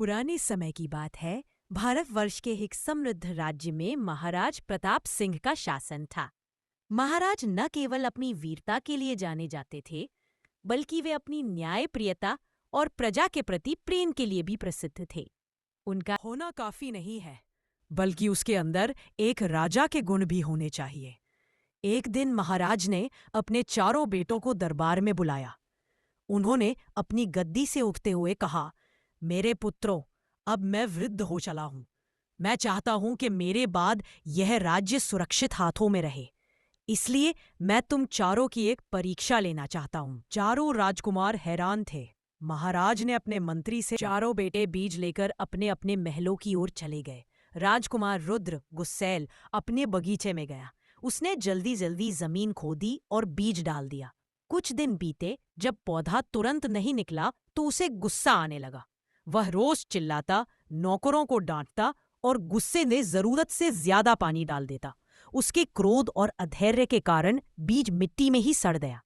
पुराने समय की बात है। भारतवर्ष के एक समृद्ध राज्य में महाराज प्रताप सिंह का शासन था। महाराज न केवल अपनी वीरता के लिए जाने जाते थे, बल्कि वे अपनी न्यायप्रियता और प्रजा के प्रति प्रेम के लिए भी प्रसिद्ध थे। उनका होना काफी नहीं है, बल्कि उसके अंदर एक राजा के गुण भी होने चाहिए। एक दिन महाराज ने अपने चारों बेटों को दरबार में बुलाया। उन्होंने अपनी गद्दी से उठते हुए कहा, मेरे पुत्रों, अब मैं वृद्ध हो चला हूं। मैं चाहता हूं कि मेरे बाद यह राज्य सुरक्षित हाथों में रहे। इसलिए मैं तुम चारों की एक परीक्षा लेना चाहता हूं। चारों राजकुमार हैरान थे। महाराज ने अपने मंत्री से चारों बेटे बीज लेकर अपने अपने महलों की ओर चले गए। राजकुमार रुद्र गुस्सैल अपने बगीचे में गया। उसने जल्दी जल्दी जमीन खोदी और बीज डाल दिया। कुछ दिन बीते, जब पौधा तुरंत नहीं निकला तो उसे गुस्सा आने लगा। वह रोज चिल्लाता, नौकरों को डांटता और गुस्से में जरूरत से ज्यादा पानी डाल देता। उसके क्रोध और अधैर्य के कारण बीज मिट्टी में ही सड़ गया।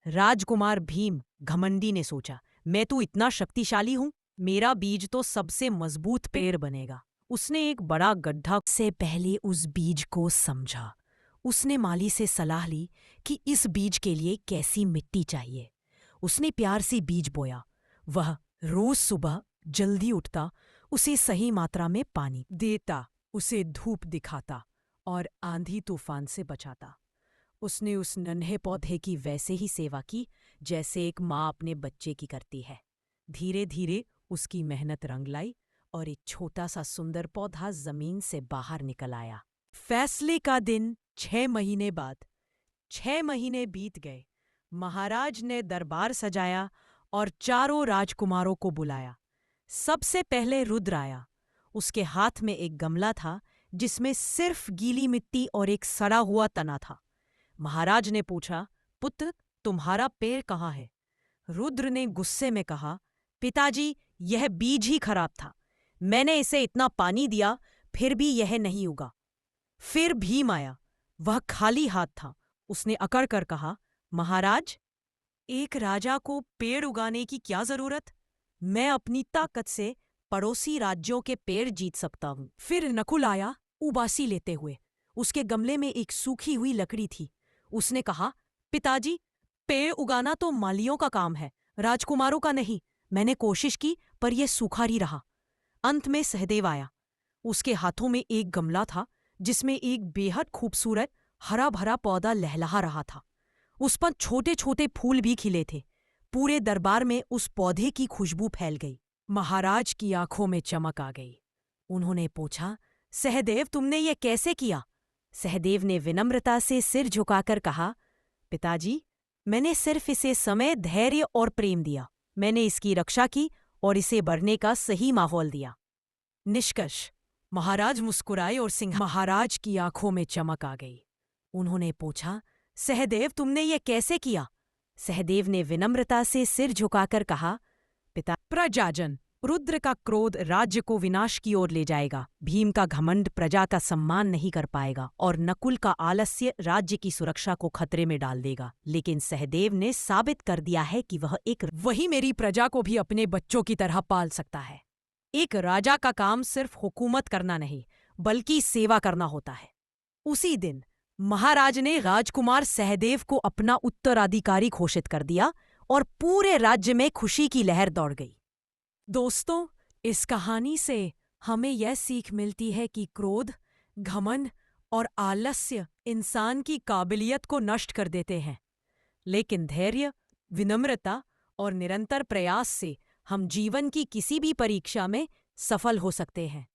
राजकुमार भीम घमंडी ने सोचा, मैं तो इतना शक्तिशाली हूं, मेरा बीज तो सबसे मजबूत पेड़ बनेगा। उसने एक बड़ा गड्ढा से पहले उस बीज को समझा। उसने माली से सलाह ली कि इस बीज के लिए कैसी मिट्टी चाहिए। उसने प्यार से बीज बोया। वह रोज सुबह जल्दी उठता, उसे सही मात्रा में पानी देता, उसे धूप दिखाता और आंधी तूफान से बचाता। उसने उस नन्हे पौधे की वैसे ही सेवा की जैसे एक माँ अपने बच्चे की करती है। धीरे धीरे उसकी मेहनत रंग लाई और एक छोटा सा सुंदर पौधा जमीन से बाहर निकल आया। फैसले का दिन 6 महीने बाद। 6 महीने बीत गए। महाराज ने दरबार सजाया और चारों राजकुमारों को बुलाया। सबसे पहले रुद्र आया। उसके हाथ में एक गमला था जिसमें सिर्फ गीली मिट्टी और एक सड़ा हुआ तना था। महाराज ने पूछा, पुत्र, तुम्हारा पेड़ कहाँ है? रुद्र ने गुस्से में कहा, पिताजी, यह बीज ही खराब था। मैंने इसे इतना पानी दिया, फिर भी यह नहीं उगा। फिर भीम आया। वह खाली हाथ था। उसने अकड़ कर कहा, महाराज, एक राजा को पेड़ उगाने की क्या जरूरत? मैं अपनी ताकत से पड़ोसी राज्यों के पेड़ जीत सकता हूं। फिर नकुल आया, उबासी लेते हुए। उसके गमले में एक सूखी हुई लकड़ी थी। उसने कहा, पिताजी, पेड़ उगाना तो मालियों का काम है, राजकुमारों का नहीं। मैंने कोशिश की, पर यह सूखा ही रहा। अंत में सहदेव आया। उसके हाथों में एक गमला था जिसमें एक बेहद खूबसूरत हरा भरा पौधा लहलहा रहा था। उस पर छोटे छोटे फूल भी खिले थे। पूरे दरबार में उस पौधे की खुशबू फैल गई। महाराज की आंखों में चमक आ गई। उन्होंने पूछा, सहदेव, तुमने ये कैसे किया? सहदेव ने विनम्रता से सिर झुकाकर कहा, पिताजी, मैंने सिर्फ इसे समय, धैर्य और प्रेम दिया। मैंने इसकी रक्षा की और इसे बढ़ने का सही माहौल दिया। निष्कर्ष। महाराज मुस्कुराए और सिंह महाराज की आंखों में चमक आ गई। उन्होंने पूछा, सहदेव, तुमने ये कैसे किया? सहदेव ने विनम्रता से सिर झुकाकर कहा, पिता, प्रजाजन, रुद्र का क्रोध राज्य को विनाश की ओर ले जाएगा। भीम का घमंड प्रजा का सम्मान नहीं कर पाएगा और नकुल का आलस्य राज्य की सुरक्षा को खतरे में डाल देगा। लेकिन सहदेव ने साबित कर दिया है कि वही मेरी प्रजा को भी अपने बच्चों की तरह पाल सकता है। एक राजा का काम सिर्फ हुकूमत करना नहीं, बल्कि सेवा करना होता है। उसी दिन महाराज ने राजकुमार सहदेव को अपना उत्तराधिकारी घोषित कर दिया और पूरे राज्य में खुशी की लहर दौड़ गई। दोस्तों, इस कहानी से हमें यह सीख मिलती है कि क्रोध, घमंड और आलस्य इंसान की काबिलियत को नष्ट कर देते हैं। लेकिन धैर्य, विनम्रता और निरंतर प्रयास से हम जीवन की किसी भी परीक्षा में सफल हो सकते हैं।